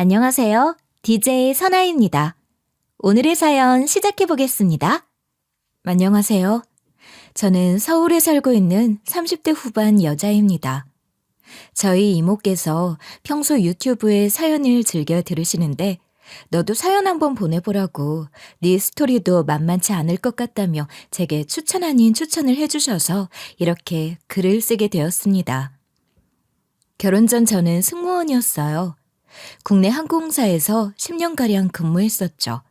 안녕하세요. DJ 선아입니다. 오늘의 사연 시작해 보겠습니다. 안녕하세요. 저는 서울에 살고 있는 30대 후반 여자입니다. 저희 이모께서 평소 유튜브에 사연을 즐겨 들으시는데 너도 사연 한번 보내보라고 네 스토리도 만만치 않을 것 같다며 제게 추천 아닌 추천을 해주셔서 이렇게 글을 쓰게 되었습니다. 결혼 전 저는 승무원이었어요. 국내 항공사에서 10년가량 근무했었죠.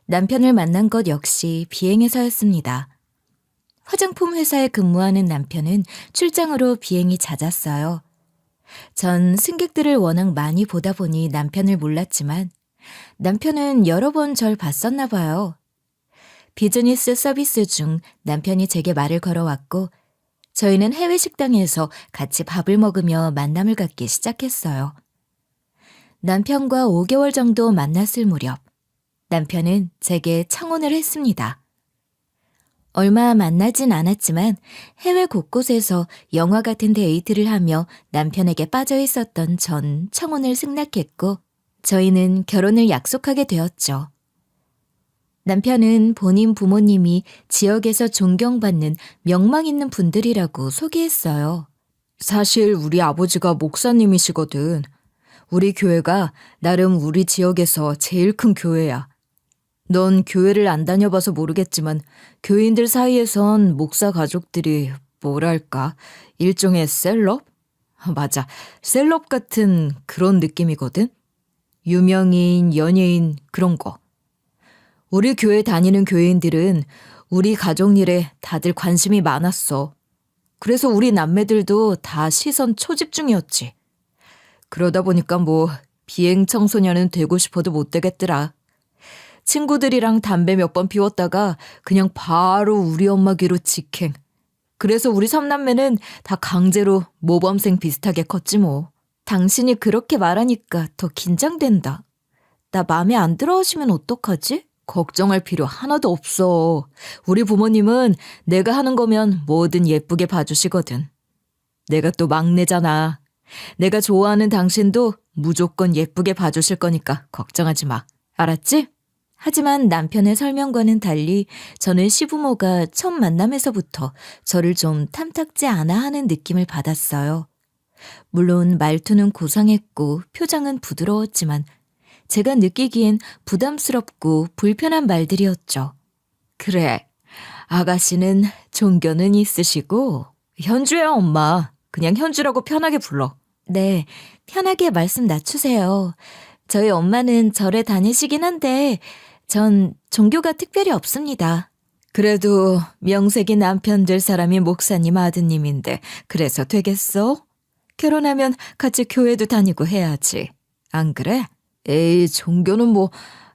남편을 만난 것 역시 비행에서였습니다. 화장품 회사에 근무하는 남편은 출장으로 비행이 잦았어요. 전 승객들을 워낙 많이 보다 보니 남편을 몰랐지만 남편은 여러 번 절 봤었나 봐요. 비즈니스 서비스 중 남편이 제게 말을 걸어왔고 저희는 해외 식당에서 같이 밥을 먹으며 만남을 갖기 시작했어요. 남편과 5개월 정도 만났을 무렵 남편은 제게 청혼을 했습니다. 얼마 만나진 않았지만 해외 곳곳에서 영화 같은 데이트를 하며 남편에게 빠져 있었던 전 청혼을 승낙했고 저희는 결혼을 약속하게 되었죠. 남편은 본인 부모님이 지역에서 존경받는 명망 있는 분들이라고 소개했어요. 사실 우리 아버지가 목사님이시거든. 우리 교회가 나름 우리 지역에서 제일 큰 교회야. 넌 교회를 안 다녀봐서 모르겠지만 교인들 사이에선 목사 가족들이 뭐랄까 일종의 셀럽? 맞아, 셀럽 같은 그런 느낌이거든. 유명인, 연예인 그런 거. 우리 교회 다니는 교인들은 우리 가족 일에 다들 관심이 많았어. 그래서 우리 남매들도 다 시선 초집중이었지. 그러다 보니까 비행 청소년은 되고 싶어도 못 되겠더라. 친구들이랑 담배 몇 번 피웠다가 그냥 바로 우리 엄마 귀로 직행. 그래서 우리 삼남매는 다 강제로 모범생 비슷하게 컸지 뭐. 당신이 그렇게 말하니까 더 긴장된다. 나 맘에 안 들어 하시면 어떡하지? 걱정할 필요 하나도 없어. 우리 부모님은 내가 하는 거면 뭐든 예쁘게 봐주시거든. 내가 또 막내잖아. 내가 좋아하는 당신도 무조건 예쁘게 봐주실 거니까 걱정하지 마. 알았지? 하지만 남편의 설명과는 달리 저는 시부모가 첫 만남에서부터 저를 좀 탐탁지 않아 하는 느낌을 받았어요. 물론 말투는 고상했고 표정은 부드러웠지만 제가 느끼기엔 부담스럽고 불편한 말들이었죠. 그래, 아가씨는 종교는 있으시고 현주야 엄마. 그냥 현주라고 편하게 불러. 네, 편하게 말씀 낮추세요. 저희 엄마는 절에 다니시긴 한데 전 종교가 특별히 없습니다. 그래도 명색이 남편들 사람이 목사님 아드님인데 그래서 되겠어? 결혼하면 같이 교회도 다니고 해야지. 안 그래? 에이, 종교는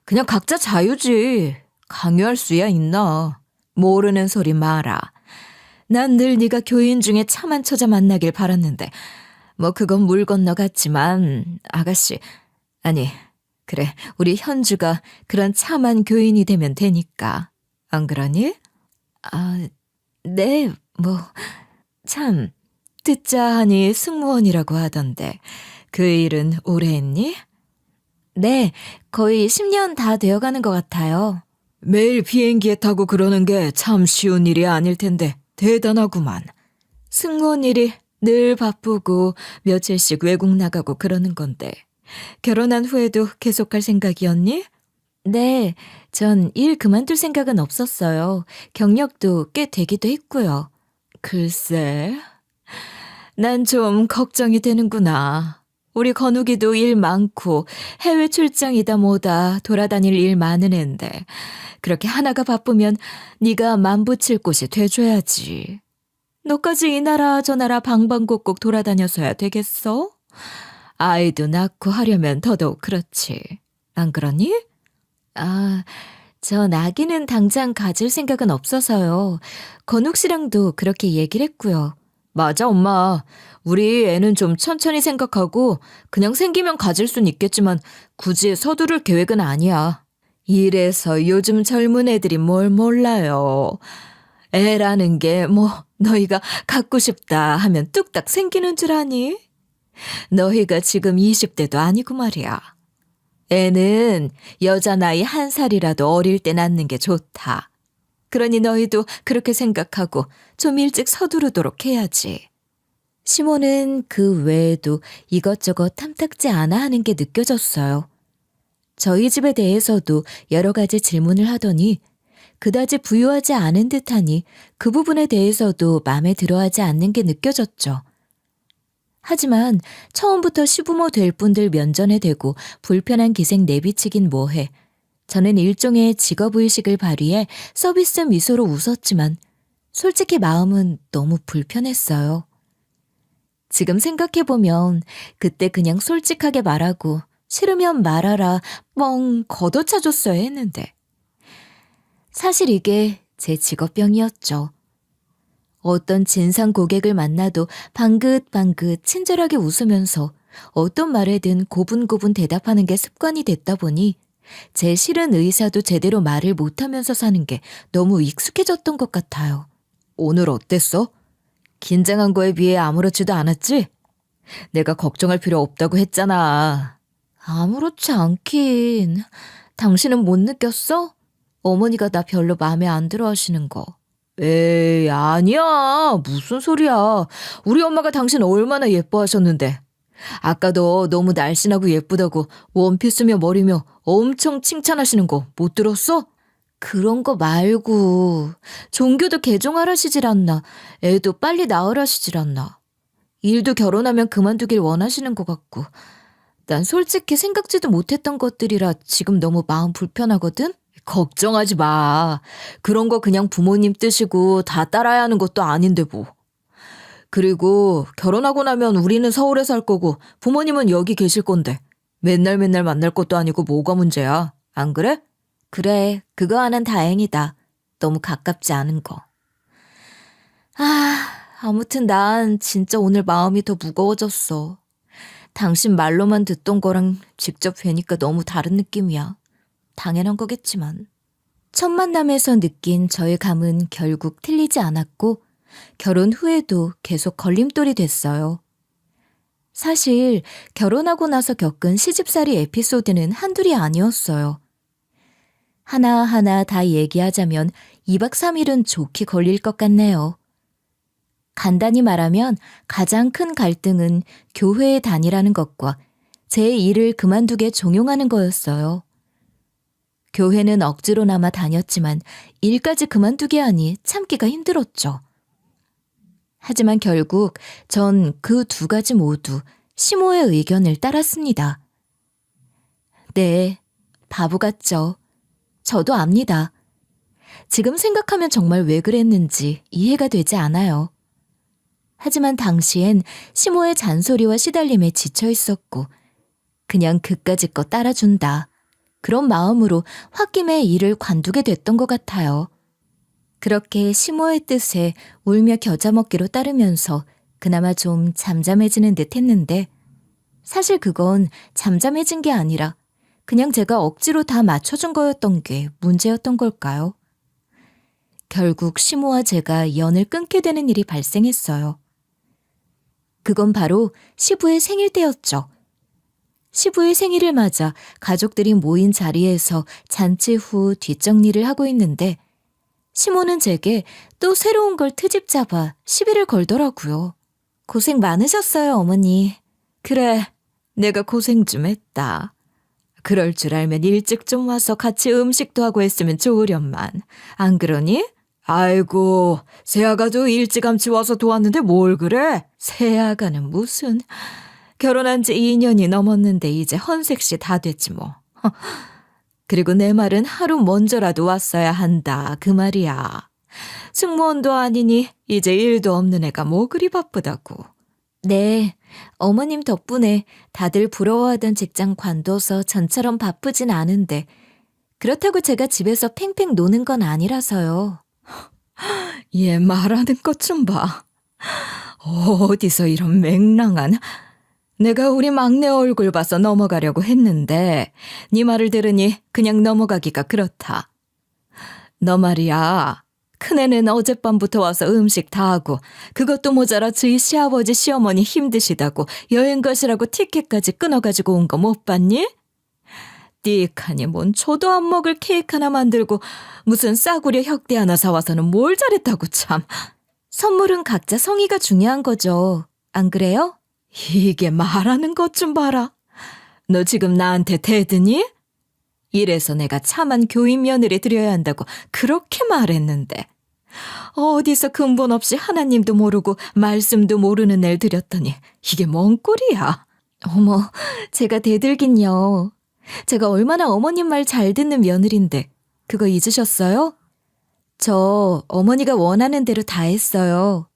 그냥 각자 자유지. 강요할 수야 있나. 모르는 소리 마라. 난 늘 네가 교인 중에 참한 처자 만나길 바랐는데 그건 물 건너갔지만 아가씨, 아니 그래 우리 현주가 그런 참한 교인이 되면 되니까. 안 그러니? 아, 네, 참 듣자 하니 승무원이라고 하던데 그 일은 오래 했니? 네, 거의 10년 다 되어가는 것 같아요. 매일 비행기에 타고 그러는 게 참 쉬운 일이 아닐 텐데 대단하구만. 승무원 일이 늘 바쁘고 며칠씩 외국 나가고 그러는 건데 결혼한 후에도 계속할 생각이었니? 네, 전 일 그만둘 생각은 없었어요. 경력도 꽤 되기도 했고요. 글쎄, 난 좀 걱정이 되는구나. 우리 건욱이도 일 많고 해외 출장이다 뭐다 돌아다닐 일 많은 앤데 그렇게 하나가 바쁘면 네가 맘붙일 곳이 돼줘야지. 너까지 이 나라 저 나라 방방곡곡 돌아다녀서야 되겠어? 아이도 낳고 하려면 더더욱 그렇지. 안 그러니? 아, 전 아기는 당장 가질 생각은 없어서요. 건욱 씨랑도 그렇게 얘기를 했고요. 맞아, 엄마. 우리 애는 좀 천천히 생각하고 그냥 생기면 가질 순 있겠지만 굳이 서두를 계획은 아니야. 이래서 요즘 젊은 애들이 뭘 몰라요. 애라는 게 너희가 갖고 싶다 하면 뚝딱 생기는 줄 아니? 너희가 지금 20대도 아니고 말이야. 애는 여자 나이 1살이라도 어릴 때 낳는 게 좋다. 그러니 너희도 그렇게 생각하고 좀 일찍 서두르도록 해야지. 시몬은 그 외에도 이것저것 탐탁지 않아 하는 게 느껴졌어요. 저희 집에 대해서도 여러 가지 질문을 하더니 그다지 부유하지 않은 듯하니 그 부분에 대해서도 마음에 들어하지 않는 게 느껴졌죠. 하지만 처음부터 시부모 될 분들 면전에 대고 불편한 기색 내비치긴 뭐해. 저는 일종의 직업의식을 발휘해 서비스 미소로 웃었지만 솔직히 마음은 너무 불편했어요. 지금 생각해보면 그때 그냥 솔직하게 말하고 싫으면 말하라 뻥 걷어차줬어야 했는데. 사실 이게 제 직업병이었죠. 어떤 진상 고객을 만나도 방긋방긋 친절하게 웃으면서 어떤 말에든 고분고분 대답하는 게 습관이 됐다 보니 제 싫은 의사도 제대로 말을 못하면서 사는 게 너무 익숙해졌던 것 같아요. 오늘 어땠어? 긴장한 거에 비해 아무렇지도 않았지? 내가 걱정할 필요 없다고 했잖아. 아무렇지 않긴. 당신은 못 느꼈어? 어머니가 나 별로 마음에 안 들어 하시는 거. 에이, 아니야. 무슨 소리야. 우리 엄마가 당신 얼마나 예뻐하셨는데. 아까도 너무 날씬하고 예쁘다고 원피스며 머리며 엄청 칭찬하시는 거 못 들었어? 그런 거 말고 종교도 개종하라시질 않나. 애도 빨리 낳으라시질 않나. 일도 결혼하면 그만두길 원하시는 것 같고. 난 솔직히 생각지도 못했던 것들이라 지금 너무 마음 불편하거든? 걱정하지 마. 그런 거 그냥 부모님 뜻이고 다 따라야 하는 것도 아닌데 뭐. 그리고 결혼하고 나면 우리는 서울에 살 거고 부모님은 여기 계실 건데 맨날 맨날 만날 것도 아니고 뭐가 문제야. 안 그래? 그래, 그거 하나는 다행이다. 너무 가깝지 않은 거. 아무튼 난 진짜 오늘 마음이 더 무거워졌어. 당신 말로만 듣던 거랑 직접 뵈니까 너무 다른 느낌이야. 당연한 거겠지만. 첫 만남에서 느낀 저의 감은 결국 틀리지 않았고 결혼 후에도 계속 걸림돌이 됐어요. 사실 결혼하고 나서 겪은 시집살이 에피소드는 한둘이 아니었어요. 하나하나 다 얘기하자면 2박 3일은 좋게 걸릴 것 같네요. 간단히 말하면 가장 큰 갈등은 교회에 다니라는 것과 제 일을 그만두게 종용하는 거였어요. 교회는 억지로나마 다녔지만 일까지 그만두게 하니 참기가 힘들었죠. 하지만 결국 전 그 2가지 모두 시모의 의견을 따랐습니다. 네, 바보 같죠. 저도 압니다. 지금 생각하면 정말 왜 그랬는지 이해가 되지 않아요. 하지만 당시엔 시모의 잔소리와 시달림에 지쳐 있었고 그냥 그까짓 거 따라준다. 그런 마음으로 홧김에 일을 관두게 됐던 것 같아요. 그렇게 시모의 뜻에 울며 겨자 먹기로 따르면서 그나마 좀 잠잠해지는 듯 했는데 사실 그건 잠잠해진 게 아니라 그냥 제가 억지로 다 맞춰준 거였던 게 문제였던 걸까요? 결국 시모와 제가 연을 끊게 되는 일이 발생했어요. 그건 바로 시부의 생일 때였죠. 시부의 생일을 맞아 가족들이 모인 자리에서 잔치 후 뒷정리를 하고 있는데 시모는 제게 또 새로운 걸 트집 잡아 시비를 걸더라고요. 고생 많으셨어요, 어머니. 그래, 내가 고생 좀 했다. 그럴 줄 알면 일찍 좀 와서 같이 음식도 하고 했으면 좋으련만. 안 그러니? 아이고, 새아가도 일찌감치 와서 도왔는데 뭘 그래? 새아가는 무슨... 결혼한 지 2년이 넘었는데 이제 헌색시 다 됐지 뭐. 그리고 내 말은 하루 먼저라도 왔어야 한다 그 말이야. 승무원도 아니니 이제 일도 없는 애가 뭐 그리 바쁘다고. 네, 어머님 덕분에 다들 부러워하던 직장 관둬서 전처럼 바쁘진 않은데 그렇다고 제가 집에서 팽팽 노는 건 아니라서요. 얘 말하는 것 좀 봐. 어디서 이런 맹랑한... 내가 우리 막내 얼굴 봐서 넘어가려고 했는데 네 말을 들으니 그냥 넘어가기가 그렇다. 너 말이야. 큰애는 어젯밤부터 와서 음식 다 하고 그것도 모자라 저희 시아버지 시어머니 힘드시다고 여행 가시라고 티켓까지 끊어가지고 온 거 못 봤니? 띠하니 뭔 초도 안 먹을 케이크 하나 만들고 무슨 싸구려 혁대 하나 사와서는 뭘 잘했다고 참. 선물은 각자 성의가 중요한 거죠. 안 그래요? 이게 말하는 것 좀 봐라. 너 지금 나한테 대드니? 이래서 내가 참한 교인 며느리 드려야 한다고 그렇게 말했는데 어디서 근본 없이 하나님도 모르고 말씀도 모르는 애를 드렸더니 이게 뭔 꼴이야. 어머, 제가 대들긴요. 제가 얼마나 어머님 말 잘 듣는 며느리인데 그거 잊으셨어요? 저 어머니가 원하는 대로 다 했어요.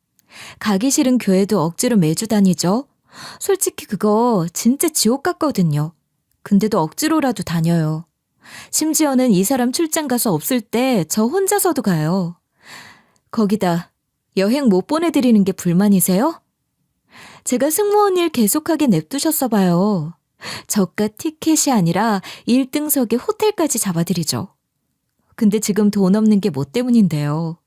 가기 싫은 교회도 억지로 매주 다니죠. 솔직히 그거 진짜 지옥 같거든요. 근데도 억지로라도 다녀요. 심지어는 이 사람 출장 가서 없을 때 저 혼자서도 가요. 거기다 여행 못 보내드리는 게 불만이세요? 제가 승무원 일 계속하게 냅두셨어 봐요. 저가 티켓이 아니라 1등석에 호텔까지 잡아드리죠. 근데 지금 돈 없는 게 뭐 때문인데요.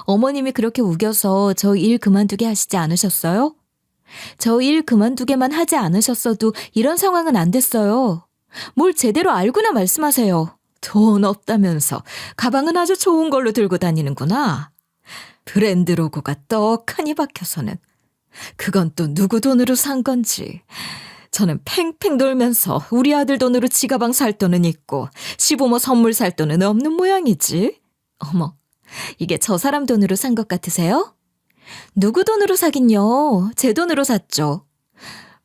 어머님이 그렇게 우겨서 저 일 그만두게 하시지 않으셨어요? 저 일 그만두게만 하지 않으셨어도 이런 상황은 안 됐어요. 뭘 제대로 알고나 말씀하세요. 돈 없다면서 가방은 아주 좋은 걸로 들고 다니는구나. 브랜드 로고가 떡하니 박혀서는. 그건 또 누구 돈으로 산 건지. 저는 팽팽 돌면서 우리 아들 돈으로 지가방 살 돈은 있고 시부모 선물 살 돈은 없는 모양이지. 어머, 이게 저 사람 돈으로 산 것 같으세요? 누구 돈으로 사긴요. 제 돈으로 샀죠.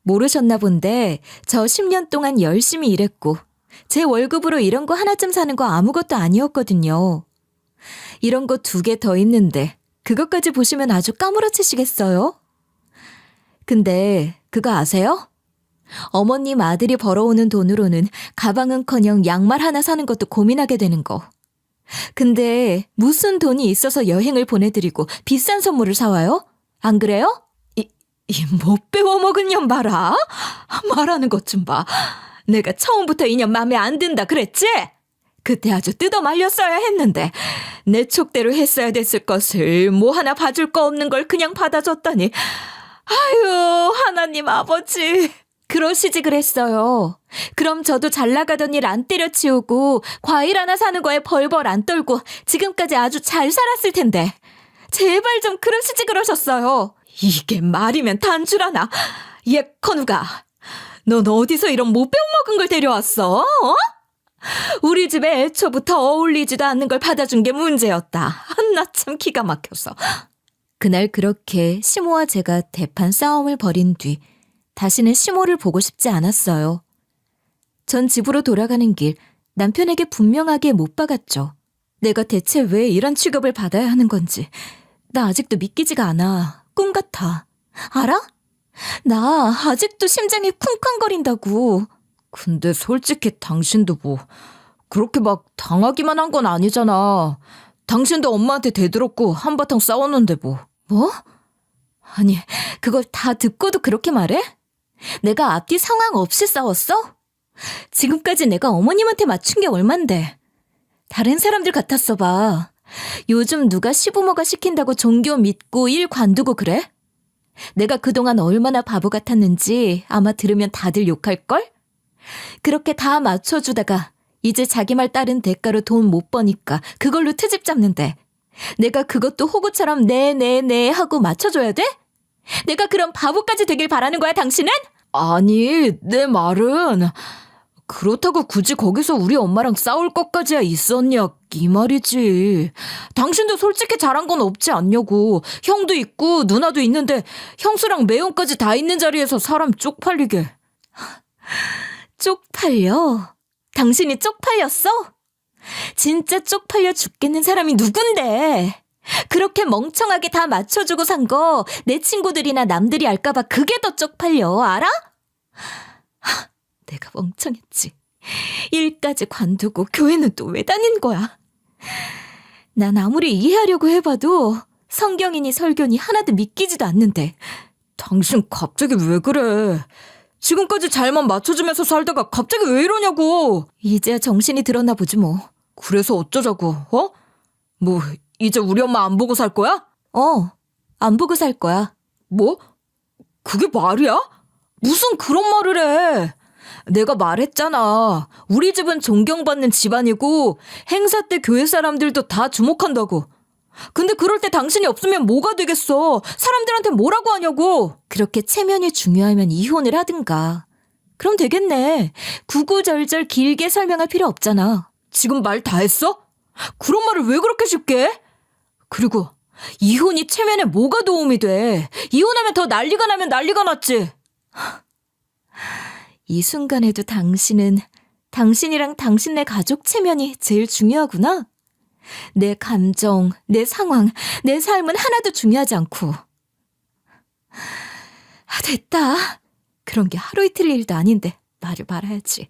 모르셨나 본데 저 10년 동안 열심히 일했고 제 월급으로 이런 거 하나쯤 사는 거 아무것도 아니었거든요. 이런 거 2개 더 있는데 그것까지 보시면 아주 까무러치시겠어요? 근데 그거 아세요? 어머님 아들이 벌어오는 돈으로는 가방은커녕 양말 하나 사는 것도 고민하게 되는 거. 근데 무슨 돈이 있어서 여행을 보내드리고 비싼 선물을 사와요? 안 그래요? 못 배워먹은 년 봐라. 말하는 것 좀 봐. 내가 처음부터 이 년 맘에 안 든다 그랬지? 그때 아주 뜯어 말렸어야 했는데 내 촉대로 했어야 됐을 것을 뭐 하나 봐줄 거 없는 걸 그냥 받아줬더니 아유 하나님 아버지 그러시지 그랬어요. 그럼 저도 잘 나가던 일 안 때려치우고 과일 하나 사는 거에 벌벌 안 떨고 지금까지 아주 잘 살았을 텐데 제발 좀 그러시지 그러셨어요. 이게 말이면 단추라나. 예컨우가 넌 어디서 이런 못 배워먹은 걸 데려왔어? 어? 우리 집에 애초부터 어울리지도 않는 걸 받아준 게 문제였다. 나 참 기가 막혀서. 그날 그렇게 시모와 제가 대판 싸움을 벌인 뒤 다시는 시모를 보고 싶지 않았어요. 전 집으로 돌아가는 길 남편에게 분명하게 못 박았죠. 내가 대체 왜 이런 취급을 받아야 하는 건지. 나 아직도 믿기지가 않아. 꿈 같아. 알아? 나 아직도 심장이 쿵쾅거린다고. 근데 솔직히 당신도 뭐 그렇게 막 당하기만 한 건 아니잖아. 당신도 엄마한테 대들었고 한바탕 싸웠는데 뭐. 뭐? 아니 그걸 다 듣고도 그렇게 말해? 내가 앞뒤 상황 없이 싸웠어? 지금까지 내가 어머님한테 맞춘 게 얼만데. 다른 사람들 같았어 봐. 요즘 누가 시부모가 시킨다고 종교 믿고 일 관두고 그래? 내가 그동안 얼마나 바보 같았는지 아마 들으면 다들 욕할걸? 그렇게 다 맞춰주다가 이제 자기 말 따른 대가로 돈 못 버니까 그걸로 트집 잡는데 내가 그것도 호구처럼 네 하고 맞춰줘야 돼? 내가 그런 바보까지 되길 바라는 거야 당신은? 아니 내 말은 그렇다고 굳이 거기서 우리 엄마랑 싸울 것까지야 있었냐 이 말이지. 당신도 솔직히 잘한 건 없지 않냐고. 형도 있고 누나도 있는데 형수랑 매형까지 다 있는 자리에서 사람 쪽팔리게. 쪽팔려? 당신이 쪽팔렸어? 진짜 쪽팔려 죽겠는 사람이 누군데. 그렇게 멍청하게 다 맞춰주고 산 거 내 친구들이나 남들이 알까봐 그게 더 쪽팔려 알아? 내가 멍청했지. 일까지 관두고 교회는 또 왜 다닌 거야? 난 아무리 이해하려고 해봐도 성경이니 설교니 하나도 믿기지도 않는데. 당신 갑자기 왜 그래? 지금까지 잘만 맞춰주면서 살다가 갑자기 왜 이러냐고. 이제야 정신이 들었나 보지 뭐. 그래서 어쩌자고, 어? 뭐 이제 우리 엄마 안 보고 살 거야? 안 보고 살 거야. 뭐? 그게 말이야? 무슨 그런 말을 해? 내가 말했잖아. 우리 집은 존경받는 집안이고 행사 때 교회 사람들도 다 주목한다고. 근데 그럴 때 당신이 없으면 뭐가 되겠어? 사람들한테 뭐라고 하냐고. 그렇게 체면이 중요하면 이혼을 하든가. 그럼 되겠네. 구구절절 길게 설명할 필요 없잖아. 지금 말 다 했어? 그런 말을 왜 그렇게 쉽게 해? 그리고 이혼이 체면에 뭐가 도움이 돼? 이혼하면 더 난리가 나면 난리가 났지. 이 순간에도 당신이랑 당신네 가족 체면이 제일 중요하구나. 내 감정, 내 상황, 내 삶은 하나도 중요하지 않고. 됐다. 그런 게 하루 이틀 일도 아닌데 말을 말아야지.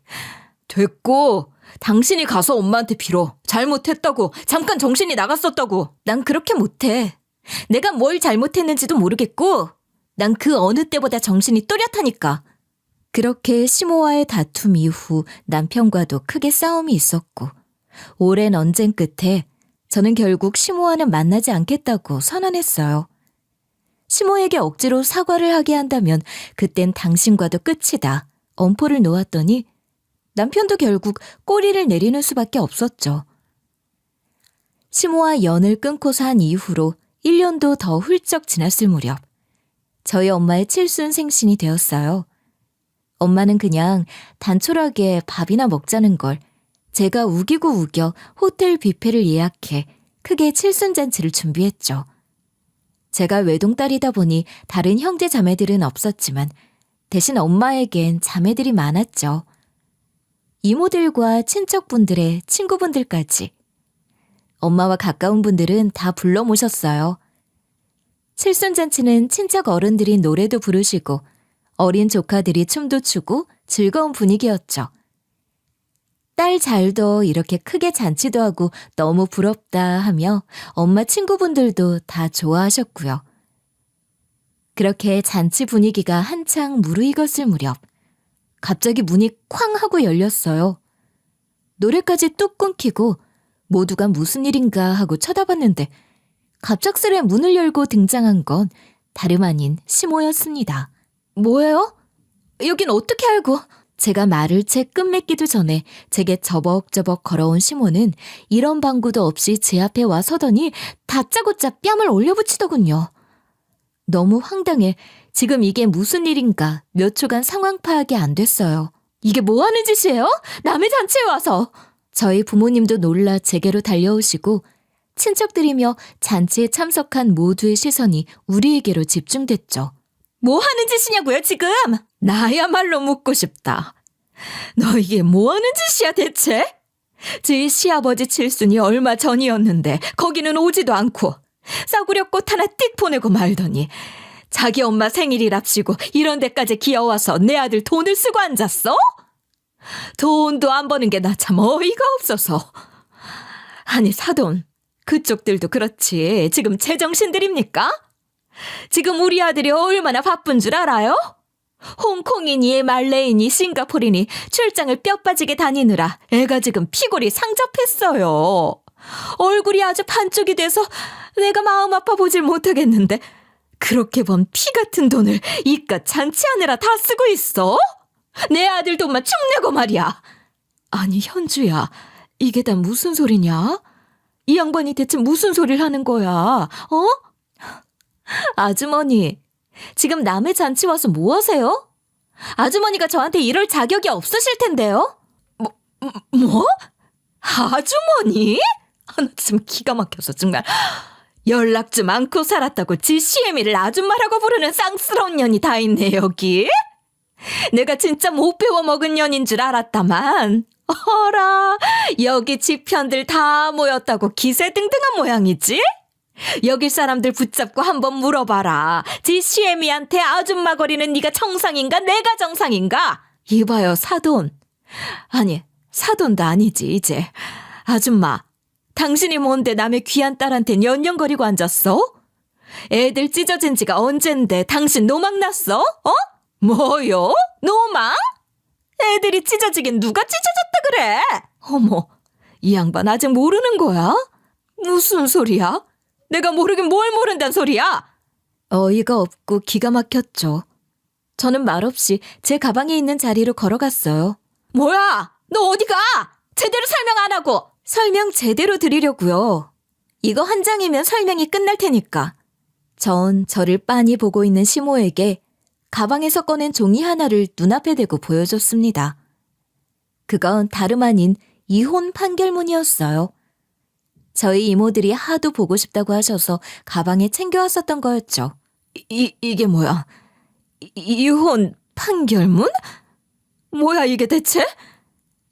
됐고, 당신이 가서 엄마한테 빌어. 잘못했다고. 잠깐 정신이 나갔었다고. 난 그렇게 못해. 내가 뭘 잘못했는지도 모르겠고 난 그 어느 때보다 정신이 또렷하니까. 그렇게 시모와의 다툼 이후 남편과도 크게 싸움이 있었고 오랜 언쟁 끝에 저는 결국 시모와는 만나지 않겠다고 선언했어요. 시모에게 억지로 사과를 하게 한다면 그땐 당신과도 끝이다. 엄포를 놓았더니 남편도 결국 꼬리를 내리는 수밖에 없었죠. 시모와 연을 끊고서 한 이후로 1년도 더 훌쩍 지났을 무렵 저희 엄마의 칠순 생신이 되었어요. 엄마는 그냥 단촐하게 밥이나 먹자는 걸 제가 우기고 우겨 호텔 뷔페를 예약해 크게 칠순잔치를 준비했죠. 제가 외동딸이다 보니 다른 형제 자매들은 없었지만 대신 엄마에겐 자매들이 많았죠. 이모들과 친척분들의 친구분들까지. 엄마와 가까운 분들은 다 불러 모셨어요. 칠순잔치는 친척 어른들이 노래도 부르시고 어린 조카들이 춤도 추고 즐거운 분위기였죠. 딸 잘도 이렇게 크게 잔치도 하고 너무 부럽다 하며 엄마 친구분들도 다 좋아하셨고요. 그렇게 잔치 분위기가 한창 무르익었을 무렵 갑자기 문이 쾅 하고 열렸어요. 노래까지 뚝 끊기고 모두가 무슨 일인가 하고 쳐다봤는데 갑작스레 문을 열고 등장한 건 다름 아닌 시모였습니다. 뭐예요? 여긴 어떻게 알고? 제가 말을 채 끝맺기도 전에 제게 저벅저벅 걸어온 시모는 이런 방구도 없이 제 앞에 와 서더니 다짜고짜 뺨을 올려붙이더군요. 너무 황당해 지금 이게 무슨 일인가 몇 초간 상황 파악이 안 됐어요. 이게 뭐 하는 짓이에요? 남의 잔치에 와서. 저희 부모님도 놀라 제게로 달려오시고 친척들이며 잔치에 참석한 모두의 시선이 우리에게로 집중됐죠. 뭐 하는 짓이냐고요 지금? 나야말로 묻고 싶다. 너 이게 뭐 하는 짓이야 대체? 제 시아버지 칠순이 얼마 전이었는데 거기는 오지도 않고 싸구려 꽃 하나 띡 보내고 말더니 자기 엄마 생일이랍시고 이런 데까지 기어와서 내 아들 돈을 쓰고 앉았어? 돈도 안 버는 게 나 참 어이가 없어서. 아니 사돈, 그쪽들도 그렇지 지금 제정신들입니까? 지금 우리 아들이 얼마나 바쁜 줄 알아요? 홍콩이니 말레이니 싱가포르니 출장을 뼈 빠지게 다니느라 애가 지금 피골이 상접했어요. 얼굴이 아주 반쪽이 돼서 내가 마음 아파 보질 못하겠는데 그렇게 번 피 같은 돈을 이깟 잔치하느라 다 쓰고 있어? 내 아들 돈만 축내고 말이야. 아니 현주야, 이게 다 무슨 소리냐? 이 양반이 대체 무슨 소리를 하는 거야? 어? 아주머니, 지금 남의 잔치 와서 뭐 하세요? 아주머니가 저한테 이럴 자격이 없으실 텐데요? 뭐? 아주머니? 나 참 기가 막혀서 정말. 연락 좀 않고 살았다고 지 시애미를 아줌마라고 부르는 쌍스러운 년이 다 있네 여기. 내가 진짜 못 배워 먹은 년인 줄 알았다만 어라 여기 집편들 다 모였다고 기세등등한 모양이지? 여기 사람들 붙잡고 한번 물어봐라. 지 시애미한테 아줌마 거리는 네가 정상인가 내가 정상인가? 이봐요 사돈. 아니 사돈도 아니지 이제. 아줌마, 당신이 뭔데 남의 귀한 딸한테 연연거리고 앉았어? 애들 찢어진 지가 언젠데 당신 노망 났어? 어? 뭐요? 노망? 애들이 찢어지긴 누가 찢어졌다 그래? 어머, 이 양반 아직 모르는 거야? 무슨 소리야? 내가 모르긴 뭘 모른단 소리야? 어이가 없고 기가 막혔죠. 저는 말없이 제 가방에 있는 자리로 걸어갔어요. 뭐야? 너 어디 가? 제대로 설명 안 하고. 설명 제대로 드리려고요. 이거 한 장이면 설명이 끝날 테니까. 전 저를 빤히 보고 있는 시모에게 가방에서 꺼낸 종이 하나를 눈앞에 대고 보여줬습니다. 그건 다름 아닌 이혼 판결문이었어요. 저희 이모들이 하도 보고 싶다고 하셔서 가방에 챙겨왔었던 거였죠. 이게 뭐야? 이혼 판결문? 뭐야 이게 대체?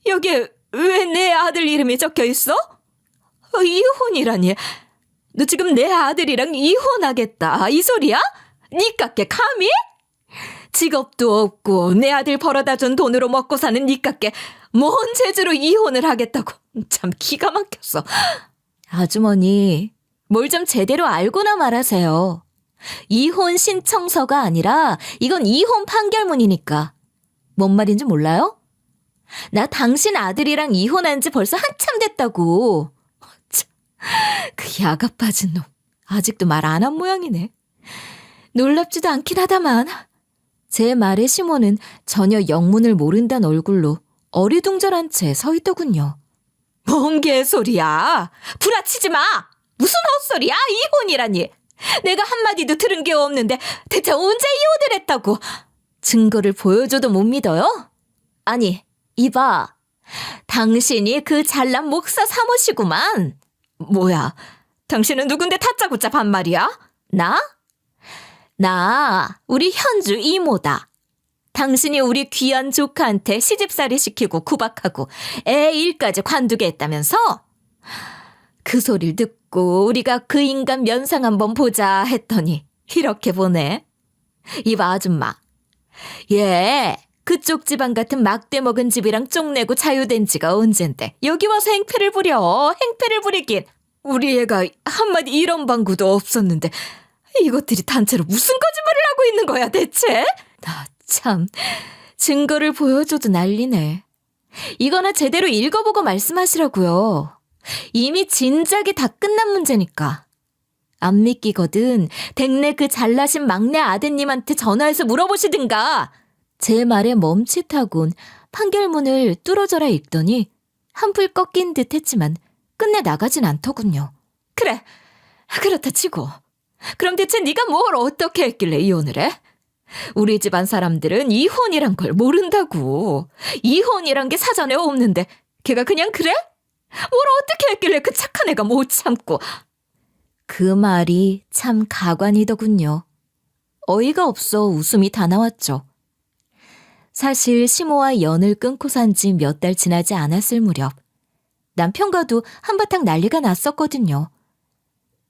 여기에 왜 내 아들 이름이 적혀 있어? 이혼이라니. 너 지금 내 아들이랑 이혼하겠다 이 소리야? 니깎게 감히? 직업도 없고 내 아들 벌어다 준 돈으로 먹고 사는 니깎게 뭔 재주로 이혼을 하겠다고. 참 기가 막혔어. 아주머니, 뭘 좀 제대로 알고나 말하세요. 이혼 신청서가 아니라 이건 이혼 판결문이니까. 뭔 말인지 몰라요? 나 당신 아들이랑 이혼한 지 벌써 한참 됐다고. 참, 그 야가 빠진 놈. 아직도 말 안 한 모양이네. 놀랍지도 않긴 하다만 제 말에 시모는 전혀 영문을 모른다는 얼굴로 어리둥절한 채 서 있더군요. 뭔 개소리야. 구라치지 마. 무슨 헛소리야 이혼이라니. 내가 한마디도 들은 게 없는데 대체 언제 이혼을 했다고. 증거를 보여줘도 못 믿어요? 아니, 이봐. 당신이 그 잘난 목사 사모시구만. 뭐야, 당신은 누군데 다짜고짜 반말이야? 나 우리 현주 이모다. 당신이 우리 귀한 조카한테 시집살이 시키고 구박하고 애 일까지 관두게 했다면서? 그 소리를 듣고 우리가 그 인간 면상 한번 보자 했더니 이렇게 보네. 이봐 아줌마. 얘 그쪽 집안 같은 막대 먹은 집이랑 쪽내고 자유된 지가 언젠데 여기 와서 행패를 부려. 행패를 부리긴. 우리 애가 한마디 이런 방구도 없었는데 이것들이 단체로 무슨 거짓말을 하고 있는 거야 대체? 나 참 증거를 보여줘도 난리네. 이거나 제대로 읽어보고 말씀하시라고요. 이미 진작에 다 끝난 문제니까. 안 믿기거든 댁내 그 잘나신 막내 아드님한테 전화해서 물어보시든가. 제 말에 멈칫하곤 판결문을 뚫어져라 읽더니 한풀 꺾인 듯 했지만 끝내 나가진 않더군요. 그래, 그렇다 치고 그럼 대체 네가 뭘 어떻게 했길래 이혼을 해? 우리 집안 사람들은 이혼이란 걸 모른다고. 이혼이란 게 사전에 없는데 걔가 그냥 그래? 뭘 어떻게 했길래 그 착한 애가 못 참고. 그 말이 참 가관이더군요. 어이가 없어 웃음이 다 나왔죠. 사실 시모와 연을 끊고 산 지 몇 달 지나지 않았을 무렵 남편과도 한바탕 난리가 났었거든요.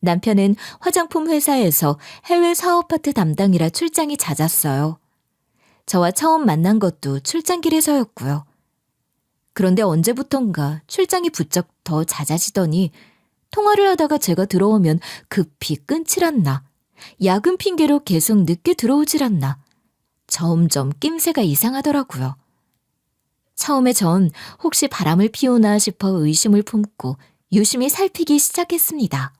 남편은 화장품 회사에서 해외 사업 파트 담당이라 출장이 잦았어요. 저와 처음 만난 것도 출장길에서였고요. 그런데 언제부턴가 출장이 부쩍 더 잦아지더니 통화를 하다가 제가 들어오면 급히 끊질 않나, 야근 핑계로 계속 늦게 들어오질 않나, 점점 낌새가 이상하더라고요. 처음에 전 혹시 바람을 피우나 싶어 의심을 품고 유심히 살피기 시작했습니다.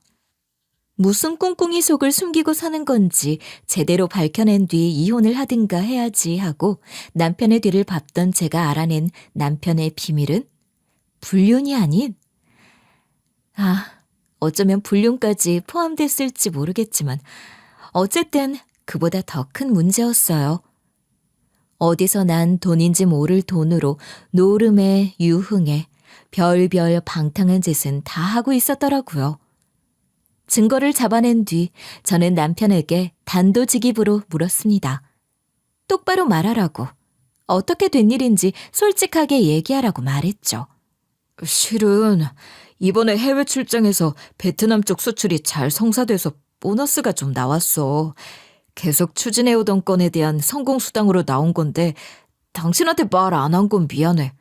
무슨 꿍꿍이 속을 숨기고 사는 건지 제대로 밝혀낸 뒤 이혼을 하든가 해야지 하고 남편의 뒤를 밟던 제가 알아낸 남편의 비밀은 불륜이 아닌, 어쩌면 불륜까지 포함됐을지 모르겠지만 어쨌든 그보다 더 큰 문제였어요. 어디서 난 돈인지 모를 돈으로 노름에 유흥에 별별 방탕한 짓은 다 하고 있었더라고요. 증거를 잡아낸 뒤 저는 남편에게 단도직입으로 물었습니다. 똑바로 말하라고, 어떻게 된 일인지 솔직하게 얘기하라고 말했죠. 실은 이번에 해외 출장에서 베트남 쪽 수출이 잘 성사돼서 보너스가 좀 나왔어. 계속 추진해오던 건에 대한 성공수당으로 나온 건데 당신한테 말 안 한 건 미안해.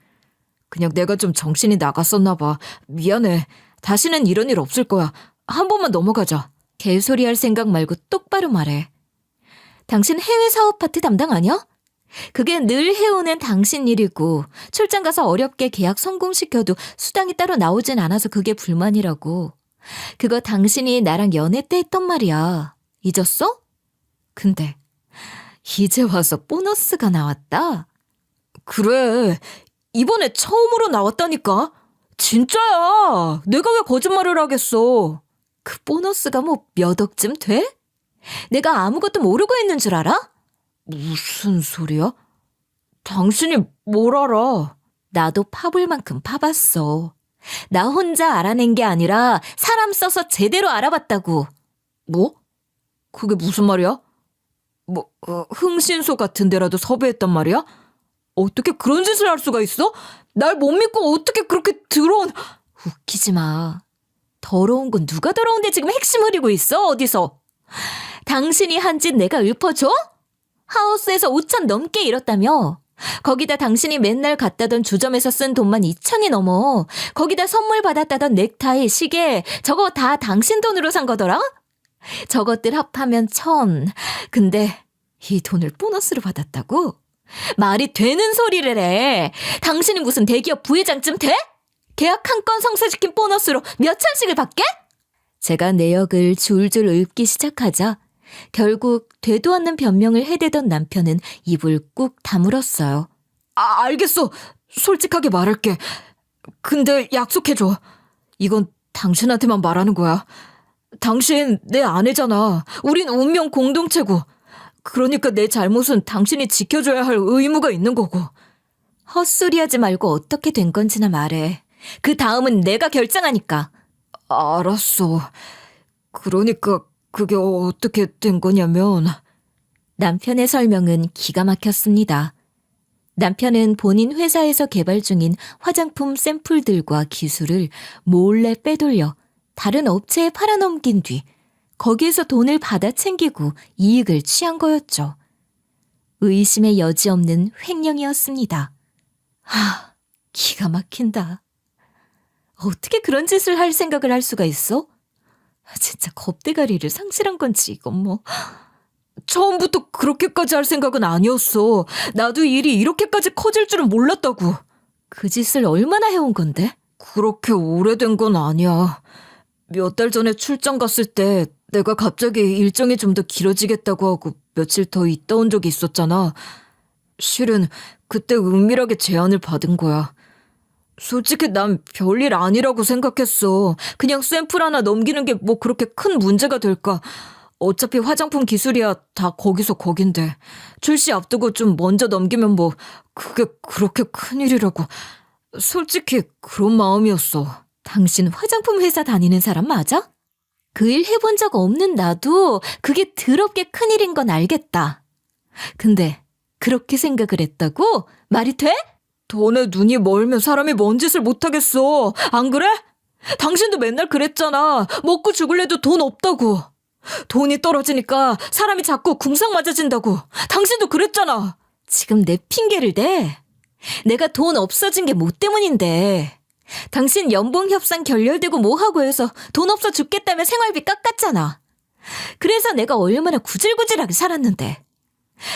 그냥 내가 좀 정신이 나갔었나 봐. 미안해. 다시는 이런 일 없을 거야. 한 번만 넘어가자. 개소리 할 생각 말고 똑바로 말해. 당신 해외 사업 파트 담당 아니야? 그게 늘 해오는 당신 일이고 출장 가서 어렵게 계약 성공시켜도 수당이 따로 나오진 않아서 그게 불만이라고. 그거 당신이 나랑 연애 때 했던 말이야. 잊었어? 근데 이제 와서 보너스가 나왔다? 그래. 이번에 처음으로 나왔다니까. 진짜야. 내가 왜 거짓말을 하겠어. 그 보너스가 뭐 몇 억쯤 돼? 내가 아무것도 모르고 있는 줄 알아? 무슨 소리야? 당신이 뭘 알아? 나도 파볼 만큼 파봤어. 나 혼자 알아낸 게 아니라 사람 써서 제대로 알아봤다고. 뭐? 그게 무슨 말이야? 흥신소 같은 데라도 섭외했단 말이야? 어떻게 그런 짓을 할 수가 있어? 날 못 믿고 어떻게 그렇게 더러운... 웃기지 마. 더러운 건 누가 더러운데 지금 핵심 흐리고 있어, 어디서? 당신이 한 짓 내가 읊어줘? 하우스에서 5천 넘게 잃었다며? 거기다 당신이 맨날 갖다던 주점에서 쓴 돈만 2천이 넘어. 거기다 선물 받았다던 넥타이, 시계, 저거 다 당신 돈으로 산 거더라? 저것들 합하면 1,000. 근데 이 돈을 보너스로 받았다고? 말이 되는 소리를 해. 당신이 무슨 대기업 부회장쯤 돼? 계약 한 건 성사시킨 보너스로 몇 천씩을 받게? 제가 내역을 줄줄 읊기 시작하자 결국 되도 않는 변명을 해대던 남편은 입을 꾹 다물었어요. 알겠어. 솔직하게 말할게. 근데 약속해줘. 이건 당신한테만 말하는 거야. 당신 내 아내잖아. 우린 운명 공동체고. 그러니까 내 잘못은 당신이 지켜줘야 할 의무가 있는 거고. 헛소리하지 말고 어떻게 된 건지나 말해. 그 다음은 내가 결정하니까. 알았어. 그러니까 그게 어떻게 된 거냐면 남편의 설명은 기가 막혔습니다. 남편은 본인 회사에서 개발 중인 화장품 샘플들과 기술을 몰래 빼돌려 다른 업체에 팔아넘긴 뒤 거기에서 돈을 받아 챙기고 이익을 취한 거였죠. 의심의 여지 없는 횡령이었습니다. 기가 막힌다. 어떻게 그런 짓을 할 생각을 할 수가 있어? 진짜 겁대가리를 상실한 건지 이건 뭐. 처음부터 그렇게까지 할 생각은 아니었어. 나도 일이 이렇게까지 커질 줄은 몰랐다고. 그 짓을 얼마나 해온 건데? 그렇게 오래된 건 아니야. 몇 달 전에 출장 갔을 때 내가 갑자기 일정이 좀 더 길어지겠다고 하고 며칠 더 있다 온 적이 있었잖아. 실은 그때 은밀하게 제안을 받은 거야. 솔직히 난 별일 아니라고 생각했어. 그냥 샘플 하나 넘기는 게 뭐 그렇게 큰 문제가 될까. 어차피 화장품 기술이야 다 거기서 거긴데. 출시 앞두고 좀 먼저 넘기면 뭐 그게 그렇게 큰일이라고. 솔직히 그런 마음이었어. 당신 화장품 회사 다니는 사람 맞아? 그 일 해본 적 없는 나도 그게 더럽게 큰일인 건 알겠다. 근데 그렇게 생각을 했다고? 말이 돼? 돈에 눈이 멀면 사람이 뭔 짓을 못하겠어. 안 그래? 당신도 맨날 그랬잖아. 먹고 죽을래도 돈 없다고. 돈이 떨어지니까 사람이 자꾸 궁상 맞아진다고. 당신도 그랬잖아. 지금 내 핑계를 대? 내가 돈 없어진 게 뭐 때문인데. 당신 연봉 협상 결렬되고 뭐하고 해서 돈 없어 죽겠다며 생활비 깎았잖아. 그래서 내가 얼마나 구질구질하게 살았는데.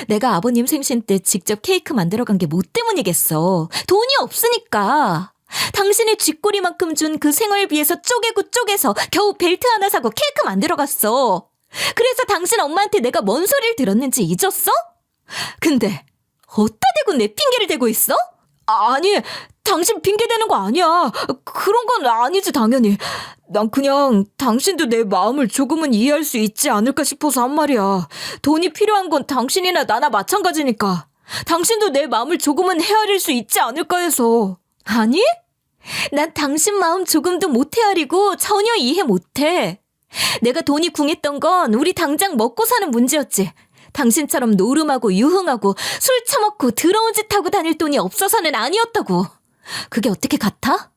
내가 아버님 생신 때 직접 케이크 만들어간 게 뭐 때문이겠어. 돈이 없으니까. 당신이 쥐꼬리만큼 준 그 생활비에서 쪼개고 쪼개서 겨우 벨트 하나 사고 케이크 만들어갔어. 그래서 당신 엄마한테 내가 뭔 소리를 들었는지 잊었어? 근데 어디다 대고 내 핑계를 대고 있어? 아니, 당신 핑계대는 거 아니야. 그런 건 아니지 당연히. 난 그냥 당신도 내 마음을 조금은 이해할 수 있지 않을까 싶어서 한 말이야. 돈이 필요한 건 당신이나 나나 마찬가지니까. 당신도 내 마음을 조금은 헤아릴 수 있지 않을까 해서. 아니? 난 당신 마음 조금도 못 헤아리고 전혀 이해 못해. 내가 돈이 궁했던 건 우리 당장 먹고 사는 문제였지. 당신처럼 노름하고 유흥하고 술 처먹고 더러운 짓 하고 다닐 돈이 없어서는 아니었다고. 그게 어떻게 같아?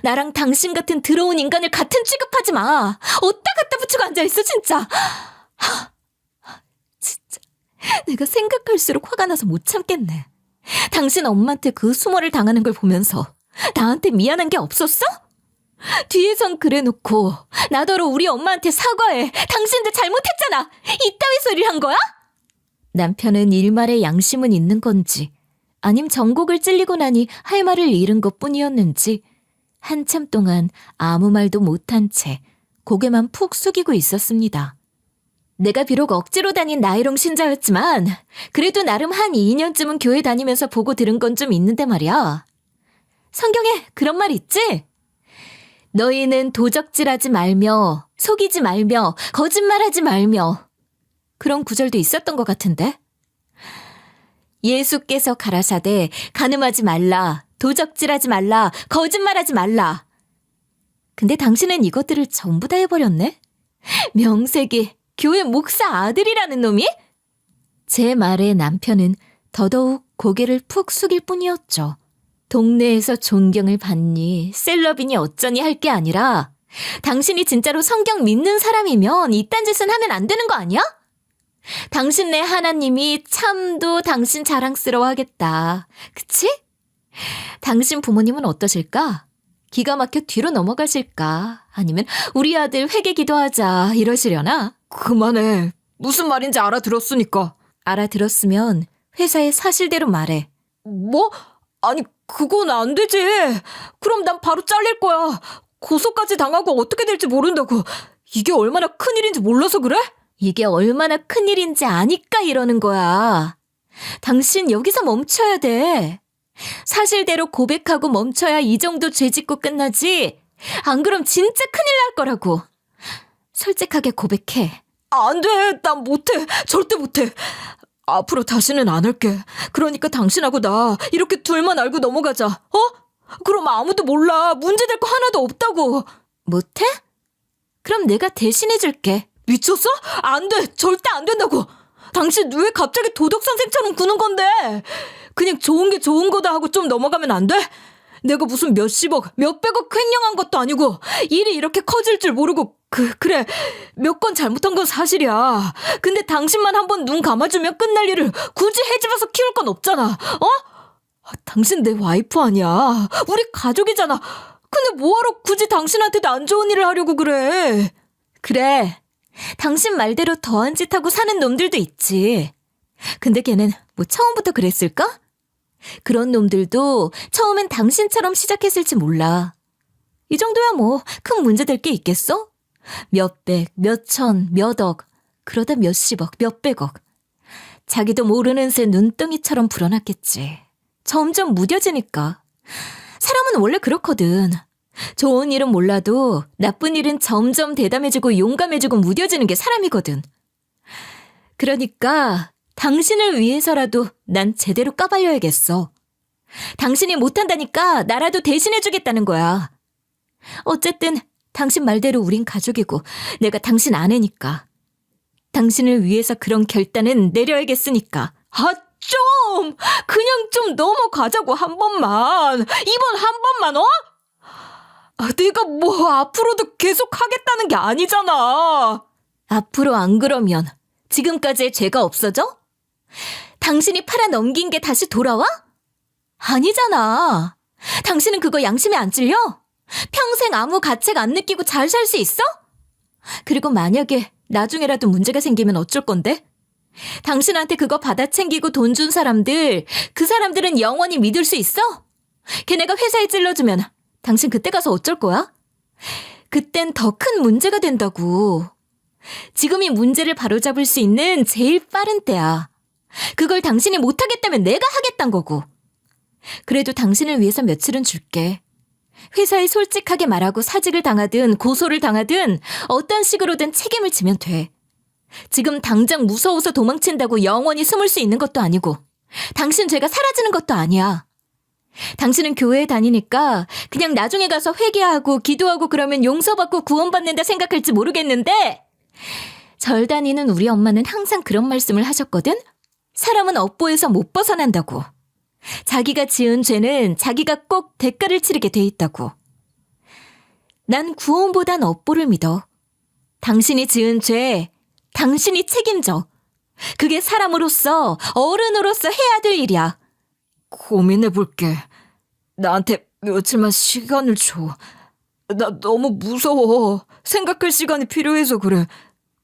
나랑 당신 같은 더러운 인간을 같은 취급하지 마. 어디다 갖다 붙이고 앉아있어 진짜. 진짜 내가 생각할수록 화가 나서 못 참겠네. 당신 엄마한테 그 수모를 당하는 걸 보면서 나한테 미안한 게 없었어? 뒤에선 그래놓고 나더러 우리 엄마한테 사과해. 당신도 잘못했잖아. 이따위 소리를 한 거야? 남편은 일말의 양심은 있는 건지 아님 전곡을 찔리고 나니 할 말을 잃은 것뿐이었는지 한참 동안 아무 말도 못한 채 고개만 푹 숙이고 있었습니다. 내가 비록 억지로 다닌 나이롱 신자였지만 그래도 나름 한 2년쯤은 교회 다니면서 보고 들은 건 좀 있는데 말이야. 성경에 그런 말 있지? 너희는 도적질하지 말며 속이지 말며 거짓말하지 말며 그런 구절도 있었던 것 같은데? 예수께서 가라사대 간음하지 말라, 도적질하지 말라, 거짓말하지 말라. 근데 당신은 이것들을 전부 다 해버렸네? 명색이 교회 목사 아들이라는 놈이? 제 말에 남편은 더더욱 고개를 푹 숙일 뿐이었죠. 동네에서 존경을 받니 셀럽이니 어쩌니 할 게 아니라 당신이 진짜로 성경 믿는 사람이면 이딴 짓은 하면 안 되는 거 아니야? 당신네 하나님이 참도 당신 자랑스러워하겠다. 그치? 당신 부모님은 어떠실까? 기가 막혀 뒤로 넘어가실까? 아니면 우리 아들 회개 기도하자 이러시려나? 그만해. 무슨 말인지 알아들었으니까. 알아들었으면 회사에 사실대로 말해. 뭐? 아니, 그건 안 되지. 그럼 난 바로 잘릴 거야. 고소까지 당하고 어떻게 될지 모른다고. 이게 얼마나 큰일인지 몰라서 그래? 이게 얼마나 큰일인지 아니까 이러는 거야. 당신 여기서 멈춰야 돼. 사실대로 고백하고 멈춰야 이 정도 죄 짓고 끝나지. 안 그럼 진짜 큰일 날 거라고. 솔직하게 고백해. 안 돼. 난 못해. 절대 못해. 앞으로 다시는 안 할게. 그러니까 당신하고 나 이렇게 둘만 알고 넘어가자. 어? 그럼 아무도 몰라. 문제될 거 하나도 없다고. 못해? 그럼 내가 대신해 줄게. 미쳤어? 안 돼. 절대 안 된다고. 당신 왜 갑자기 도덕 선생처럼 구는 건데? 그냥 좋은 게 좋은 거다 하고 좀 넘어가면 안 돼? 내가 무슨 몇십억, 몇백억 횡령한 것도 아니고 일이 이렇게 커질 줄 모르고 그래. 몇 건 잘못한 건 사실이야. 근데 당신만 한번 눈 감아주면 끝날 일을 굳이 해집어서 키울 건 없잖아. 어? 당신 내 와이프 아니야. 우리 가족이잖아. 근데 뭐하러 굳이 당신한테도 안 좋은 일을 하려고 그래. 그래. 당신 말대로 더한 짓 하고 사는 놈들도 있지. 근데 걔는 뭐 처음부터 그랬을까? 그런 놈들도 처음엔 당신처럼 시작했을지 몰라. 이 정도야 뭐 큰 문제 될 게 있겠어? 몇백, 몇천, 몇억, 그러다 몇십억, 몇백억. 자기도 모르는 새 눈덩이처럼 불어났겠지. 점점 무뎌지니까. 사람은 원래 그렇거든. 좋은 일은 몰라도 나쁜 일은 점점 대담해지고 용감해지고 무뎌지는 게 사람이거든. 그러니까 당신을 위해서라도 난 제대로 까발려야겠어. 당신이 못한다니까 나라도 대신해주겠다는 거야. 어쨌든 당신 말대로 우린 가족이고 내가 당신 아내니까. 당신을 위해서 그런 결단은 내려야겠으니까. 아, 좀! 그냥 좀 넘어가자고 한 번만. 이번 한 번만, 어? 네가 뭐 앞으로도 계속 하겠다는 게 아니잖아. 앞으로 안 그러면 지금까지의 죄가 없어져? 당신이 팔아 넘긴 게 다시 돌아와? 아니잖아. 당신은 그거 양심에 안 찔려? 평생 아무 가책 안 느끼고 잘 살 수 있어? 그리고 만약에 나중에라도 문제가 생기면 어쩔 건데? 당신한테 그거 받아 챙기고 돈 준 사람들, 그 사람들은 영원히 믿을 수 있어? 걔네가 회사에 찔러주면 당신 그때 가서 어쩔 거야? 그땐 더 큰 문제가 된다고. 지금이 문제를 바로잡을 수 있는 제일 빠른 때야. 그걸 당신이 못하겠다면 내가 하겠단 거고. 그래도 당신을 위해서 며칠은 줄게. 회사에 솔직하게 말하고 사직을 당하든 고소를 당하든 어떤 식으로든 책임을 지면 돼. 지금 당장 무서워서 도망친다고 영원히 숨을 수 있는 것도 아니고 당신 죄가 사라지는 것도 아니야. 당신은 교회에 다니니까 그냥 나중에 가서 회개하고 기도하고 그러면 용서받고 구원받는다 생각할지 모르겠는데 절 다니는 우리 엄마는 항상 그런 말씀을 하셨거든. 사람은 업보에서 못 벗어난다고. 자기가 지은 죄는 자기가 꼭 대가를 치르게 돼 있다고. 난 구원보단 업보를 믿어. 당신이 지은 죄, 당신이 책임져. 그게 사람으로서, 어른으로서 해야 될 일이야. 고민해볼게. 나한테 며칠만 시간을 줘. 나 너무 무서워. 생각할 시간이 필요해서 그래.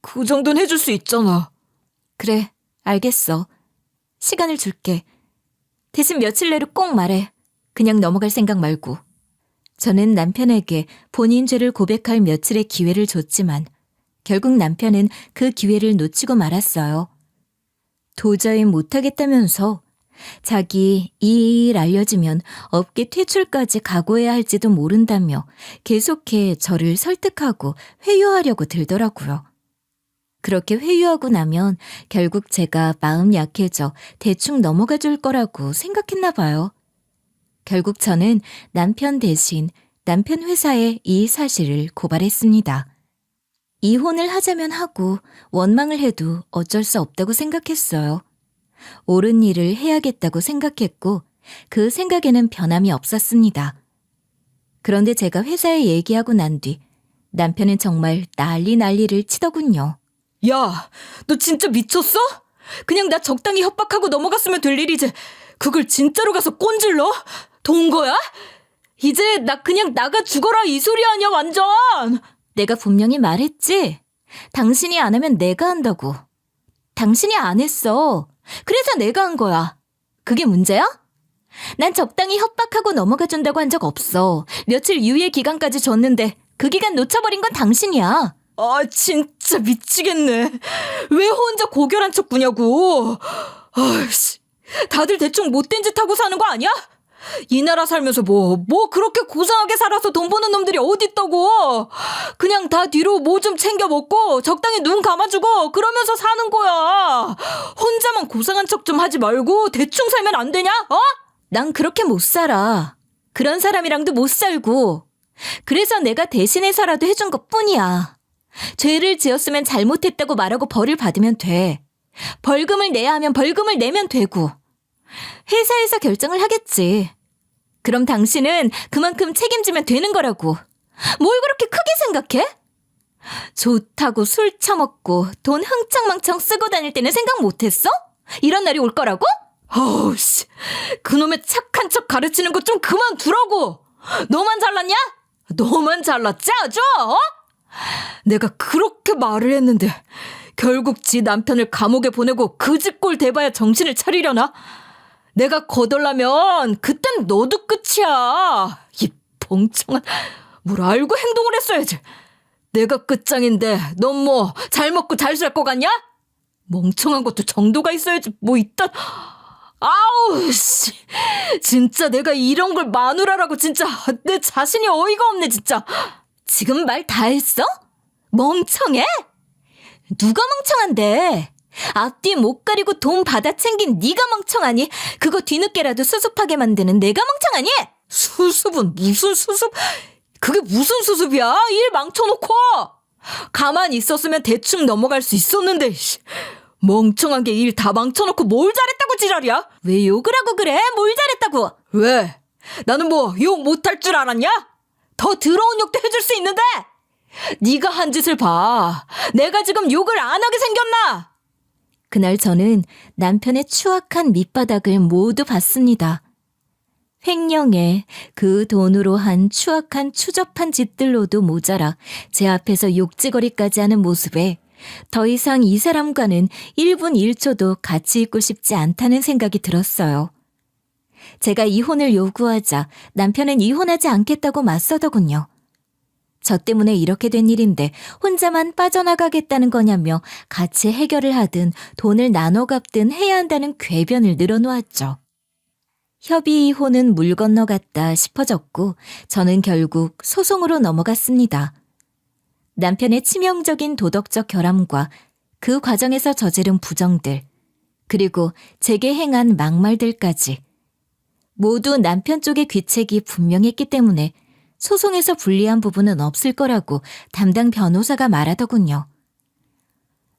그 정도는 해줄 수 있잖아. 그래, 알겠어. 시간을 줄게. 대신 며칠 내로 꼭 말해. 그냥 넘어갈 생각 말고. 저는 남편에게 본인 죄를 고백할 며칠의 기회를 줬지만 결국 남편은 그 기회를 놓치고 말았어요. 도저히 못하겠다면서 자기 이 일 알려지면 업계 퇴출까지 각오해야 할지도 모른다며 계속해 저를 설득하고 회유하려고 들더라고요. 그렇게 회유하고 나면 결국 제가 마음 약해져 대충 넘어가 줄 거라고 생각했나 봐요. 결국 저는 남편 대신 남편 회사에 이 사실을 고발했습니다. 이혼을 하자면 하고 원망을 해도 어쩔 수 없다고 생각했어요. 옳은 일을 해야겠다고 생각했고 그 생각에는 변함이 없었습니다. 그런데 제가 회사에 얘기하고 난 뒤 남편은 정말 난리를 치더군요. 야, 너 진짜 미쳤어? 그냥 나 적당히 협박하고 넘어갔으면 될 일이지. 그걸 진짜로 가서 꼰질러? 돈 거야? 이제 나 그냥 나가 죽어라 이 소리 아니야 완전. 내가 분명히 말했지? 당신이 안 하면 내가 한다고. 당신이 안 했어. 그래서 내가 한 거야. 그게 문제야? 난 적당히 협박하고 넘어가 준다고 한 적 없어. 며칠 유예 기간까지 줬는데 그 기간 놓쳐버린 건 당신이야. 아 진짜 미치겠네. 왜 혼자 고결한 척 구냐고. 아이씨, 다들 대충 못된 짓 하고 사는 거 아니야? 이 나라 살면서 뭐 그렇게 고상하게 살아서 돈 버는 놈들이 어딨다고. 그냥 다 뒤로 뭐 좀 챙겨 먹고 적당히 눈 감아주고 그러면서 사는 거야. 혼자만 고상한 척 좀 하지 말고 대충 살면 안 되냐? 어? 난 그렇게 못 살아. 그런 사람이랑도 못 살고. 그래서 내가 대신해서라도 해준 것 뿐이야. 죄를 지었으면 잘못했다고 말하고 벌을 받으면 돼. 벌금을 내야 하면 벌금을 내면 되고. 회사에서 결정을 하겠지. 그럼 당신은 그만큼 책임지면 되는 거라고. 뭘 그렇게 크게 생각해? 좋다고 술 처먹고 돈 흥청망청 쓰고 다닐 때는 생각 못했어? 이런 날이 올 거라고? 어우 씨, 그놈의 착한 척 가르치는 거 좀 그만두라고. 너만 잘났냐? 너만 잘났지 아주? 어? 내가 그렇게 말을 했는데 결국 지 남편을 감옥에 보내고 그 집 꼴 대봐야 정신을 차리려나? 내가 거덜나면 그땐 너도 끝이야. 이 멍청한. 뭘 알고 행동을 했어야지. 내가 끝장인데 넌 뭐 잘 먹고 잘 살 거 같냐? 멍청한 것도 정도가 있어야지 뭐 있다. 아우 씨, 진짜 내가 이런 걸 마누라라고 진짜 내 자신이 어이가 없네 진짜. 지금 말 다 했어? 멍청해? 누가 멍청한데? 앞뒤 못 가리고 돈 받아 챙긴 네가 멍청하니? 그거 뒤늦게라도 수습하게 만드는 내가 멍청하니? 수습은 무슨 수습? 그게 무슨 수습이야? 일 망쳐놓고. 가만히 있었으면 대충 넘어갈 수 있었는데. 멍청한 게 일 다 망쳐놓고 뭘 잘했다고 지랄이야? 왜 욕을 하고 그래? 뭘 잘했다고? 왜? 나는 뭐 욕 못할 줄 알았냐? 더 더러운 욕도 해줄 수 있는데. 네가 한 짓을 봐. 내가 지금 욕을 안 하게 생겼나? 그날 저는 남편의 추악한 밑바닥을 모두 봤습니다. 횡령에 그 돈으로 한 추악한 추접한 짓들로도 모자라 제 앞에서 욕지거리까지 하는 모습에 더 이상 이 사람과는 1분 1초도 같이 있고 싶지 않다는 생각이 들었어요. 제가 이혼을 요구하자 남편은 이혼하지 않겠다고 맞서더군요. 저 때문에 이렇게 된 일인데 혼자만 빠져나가겠다는 거냐며 같이 해결을 하든 돈을 나눠 갚든 해야 한다는 궤변을 늘어놓았죠. 협의 이혼은 물 건너갔다 싶어졌고 저는 결국 소송으로 넘어갔습니다. 남편의 치명적인 도덕적 결함과 그 과정에서 저지른 부정들, 그리고 제게 행한 막말들까지 모두 남편 쪽의 귀책이 분명했기 때문에 소송에서 불리한 부분은 없을 거라고 담당 변호사가 말하더군요.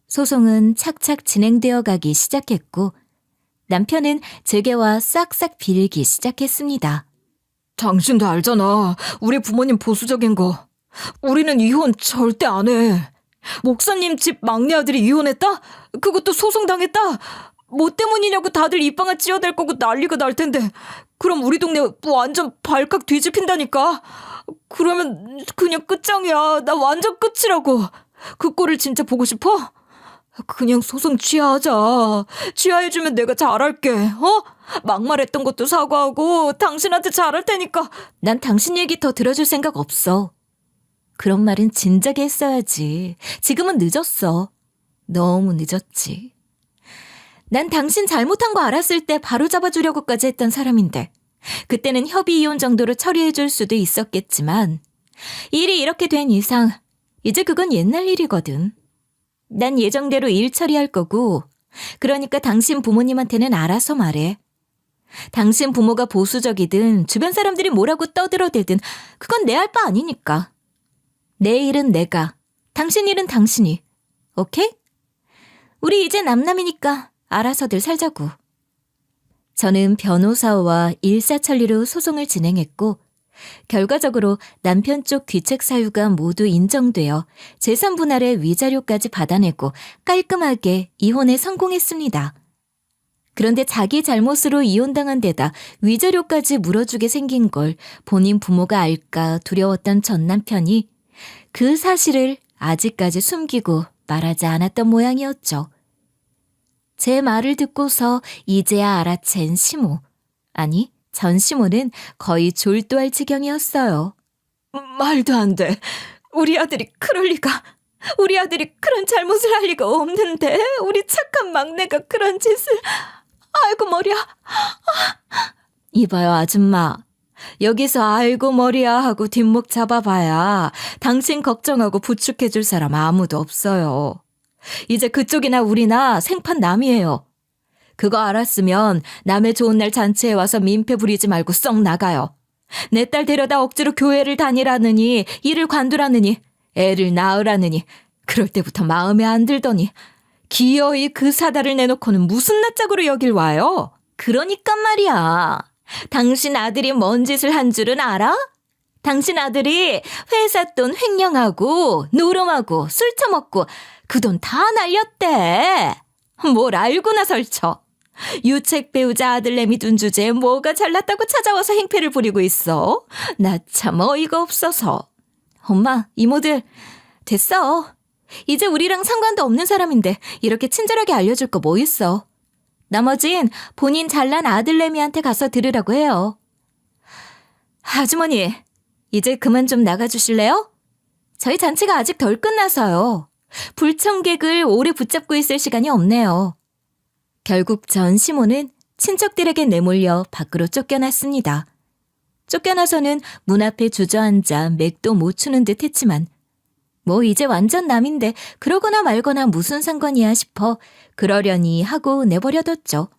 소송은 착착 진행되어 가기 시작했고 남편은 제게와 싹싹 빌기 시작했습니다. 당신도 알잖아. 우리 부모님 보수적인 거. 우리는 이혼 절대 안 해. 목사님 집 막내 아들이 이혼했다? 그것도 소송당했다? 뭐 때문이냐고 다들 입방아 찌어댈 거고 난리가 날 텐데. 그럼 우리 동네 완전 발칵 뒤집힌다니까. 그러면 그냥 끝장이야. 나 완전 끝이라고. 그 꼴을 진짜 보고 싶어? 그냥 소송 취하하자. 취하해주면 내가 잘할게. 막말했던 것도 사과하고 당신한테 잘할 테니까. 난 당신 얘기 더 들어줄 생각 없어. 그런 말은 진작에 했어야지. 지금은 늦었어. 너무 늦었지. 난 당신 잘못한 거 알았을 때 바로 잡아주려고까지 했던 사람인데 그때는 협의 이혼 정도로 처리해줄 수도 있었겠지만 일이 이렇게 된 이상 이제 그건 옛날 일이거든. 난 예정대로 일 처리할 거고 그러니까 당신 부모님한테는 알아서 말해. 당신 부모가 보수적이든 주변 사람들이 뭐라고 떠들어대든 그건 내 할 바 아니니까. 내 일은 내가, 당신 일은 당신이. 오케이? 우리 이제 남남이니까 알아서들 살자고. 저는 변호사와 일사천리로 소송을 진행했고 결과적으로 남편 쪽 귀책 사유가 모두 인정되어 재산 분할의 위자료까지 받아내고 깔끔하게 이혼에 성공했습니다. 그런데 자기 잘못으로 이혼당한 데다 위자료까지 물어주게 생긴 걸 본인 부모가 알까 두려웠던 전 남편이 그 사실을 아직까지 숨기고 말하지 않았던 모양이었죠. 제 말을 듣고서 이제야 알아챈 시모. 아니, 전 시모는 거의 졸도할 지경이었어요. 말도 안 돼. 우리 아들이 그럴 리가. 우리 아들이 그런 잘못을 할 리가 없는데 우리 착한 막내가 그런 짓을. 아이고 머리야. 이봐요, 아줌마. 여기서 아이고 머리야 하고 뒷목 잡아봐야 당신 걱정하고 부축해줄 사람 아무도 없어요. 이제 그쪽이나 우리나 생판 남이에요. 그거 알았으면 남의 좋은 날 잔치에 와서 민폐 부리지 말고 썩 나가요. 내 딸 데려다 억지로 교회를 다니라느니 일을 관두라느니 애를 낳으라느니 그럴 때부터 마음에 안 들더니 기어이 그 사다를 내놓고는 무슨 낯짝으로 여길 와요? 그러니까 말이야. 당신 아들이 뭔 짓을 한 줄은 알아? 당신 아들이 회사 돈 횡령하고 노름하고 술 처먹고 그 돈 다 날렸대. 뭘 알고나 설쳐. 유책 배우자 아들내미 둔 주제에 뭐가 잘났다고 찾아와서 행패를 부리고 있어. 나 참 어이가 없어서. 엄마, 이모들 됐어. 이제 우리랑 상관도 없는 사람인데 이렇게 친절하게 알려줄 거 뭐 있어. 나머진 본인 잘난 아들내미한테 가서 들으라고 해요. 아주머니, 이제 그만 좀 나가주실래요? 저희 잔치가 아직 덜 끝나서요. 불청객을 오래 붙잡고 있을 시간이 없네요. 결국 전 시모는 친척들에게 내몰려 밖으로 쫓겨났습니다. 쫓겨나서는 문 앞에 주저앉아 맥도 못 추는 듯 했지만 뭐 이제 완전 남인데 그러거나 말거나 무슨 상관이야 싶어 그러려니 하고 내버려뒀죠.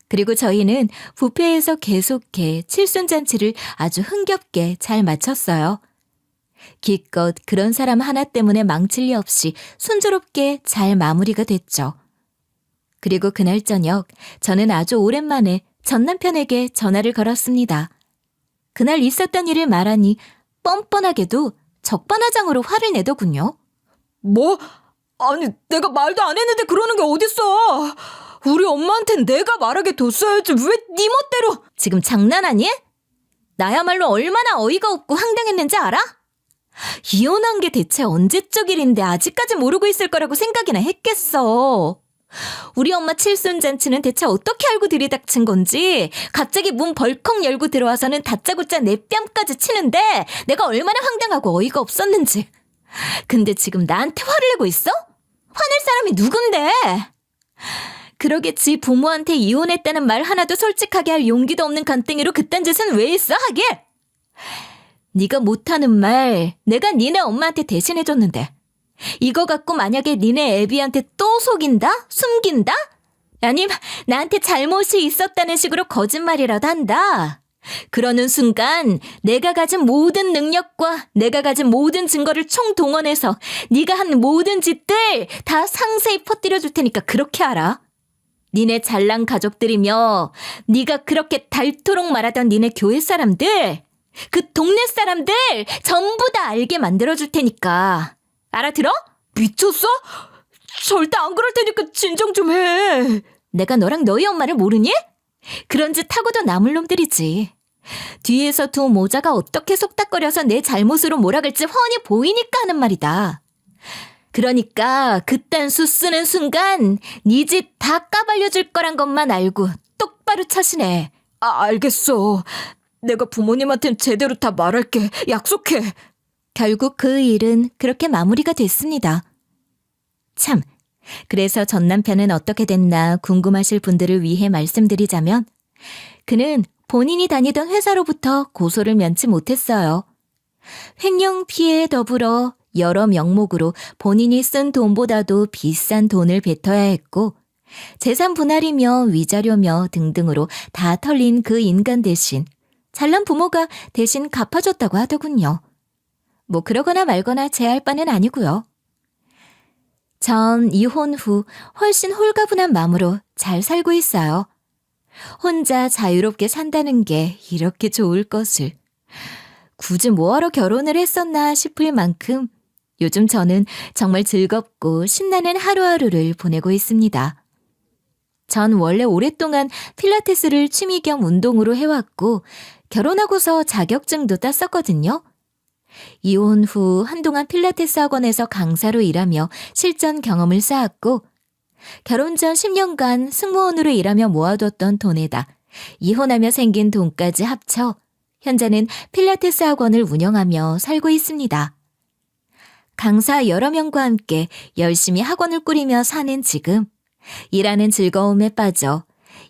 그리고 저희는 뷔페에서 계속해 칠순잔치를 아주 흥겹게 잘 마쳤어요. 기껏 그런 사람 하나 때문에 망칠 리 없이 순조롭게 잘 마무리가 됐죠. 그리고 그날 저녁 저는 아주 오랜만에 전 남편에게 전화를 걸었습니다. 그날 있었던 일을 말하니 뻔뻔하게도 적반하장으로 화를 내더군요. 뭐? 아니 내가 말도 안 했는데 그러는 게 어딨어. 우리 엄마한텐 내가 말하게 뒀어야지 왜 네 멋대로. 지금 장난하니? 나야말로 얼마나 어이가 없고 황당했는지 알아? 이혼한 게 대체 언제적 일인데 아직까지 모르고 있을 거라고 생각이나 했겠어. 우리 엄마 칠순잔치는 대체 어떻게 알고 들이닥친 건지 갑자기 문 벌컥 열고 들어와서는 다짜고짜 내 뺨까지 치는데 내가 얼마나 황당하고 어이가 없었는지. 근데 지금 나한테 화를 내고 있어? 화낼 사람이 누군데? 그러겠지. 부모한테 이혼했다는 말 하나도 솔직하게 할 용기도 없는 간땡이로 그딴 짓은 왜 있어 하길? 네가 못하는 말 내가 니네 엄마한테 대신해줬는데 이거 갖고 만약에 니네 애비한테 또 속인다? 숨긴다? 아님 나한테 잘못이 있었다는 식으로 거짓말이라도 한다. 그러는 순간 내가 가진 모든 능력과 내가 가진 모든 증거를 총동원해서 네가 한 모든 짓들 다 상세히 퍼뜨려 줄 테니까 그렇게 알아. 니네 잘난 가족들이며 네가 그렇게 닳도록 말하던 니네 교회 사람들 그 동네 사람들 전부 다 알게 만들어줄 테니까 알아들어? 미쳤어? 절대 안 그럴 테니까 진정 좀 해. 내가 너랑 너희 엄마를 모르니? 그런 짓 하고도 남을 놈들이지. 뒤에서 두 모자가 어떻게 속닥거려서 내 잘못으로 몰아갈지 훤히 보이니까 하는 말이다. 그러니까 그딴 수 쓰는 순간 네 집 다 까발려줄 거란 것만 알고 똑바로 처신해. 알겠어. 내가 부모님한텐 제대로 다 말할게. 약속해. 결국 그 일은 그렇게 마무리가 됐습니다. 참, 그래서 전 남편은 어떻게 됐나 궁금하실 분들을 위해 말씀드리자면 그는 본인이 다니던 회사로부터 고소를 면치 못했어요. 횡령 피해에 더불어 여러 명목으로 본인이 쓴 돈보다도 비싼 돈을 뱉어야 했고 재산 분할이며 위자료며 등등으로 다 털린 그 인간 대신 잘난 부모가 대신 갚아줬다고 하더군요. 뭐 그러거나 말거나 제할 바는 아니고요. 전 이혼 후 훨씬 홀가분한 마음으로 잘 살고 있어요. 혼자 자유롭게 산다는 게 이렇게 좋을 것을. 굳이 뭐하러 결혼을 했었나 싶을 만큼 요즘 저는 정말 즐겁고 신나는 하루하루를 보내고 있습니다. 전 원래 오랫동안 필라테스를 취미 겸 운동으로 해왔고 결혼하고서 자격증도 땄었거든요. 이혼 후 한동안 필라테스 학원에서 강사로 일하며 실전 경험을 쌓았고 결혼 전 10년간 승무원으로 일하며 모아뒀던 돈에다 이혼하며 생긴 돈까지 합쳐 현재는 필라테스 학원을 운영하며 살고 있습니다. 강사 여러 명과 함께 열심히 학원을 꾸리며 사는 지금 일하는 즐거움에 빠져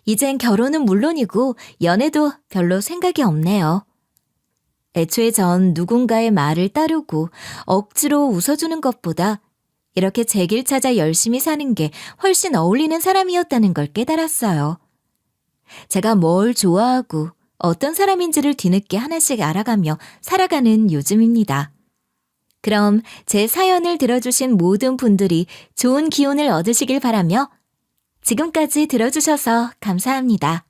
이젠 결혼은 물론이고 연애도 별로 생각이 없네요. 애초에 전 누군가의 말을 따르고 억지로 웃어주는 것보다 이렇게 제 길 찾아 열심히 사는 게 훨씬 어울리는 사람이었다는 걸 깨달았어요. 제가 뭘 좋아하고 어떤 사람인지를 뒤늦게 하나씩 알아가며 살아가는 요즘입니다. 그럼 제 사연을 들어주신 모든 분들이 좋은 기운을 얻으시길 바라며 지금까지 들어주셔서 감사합니다.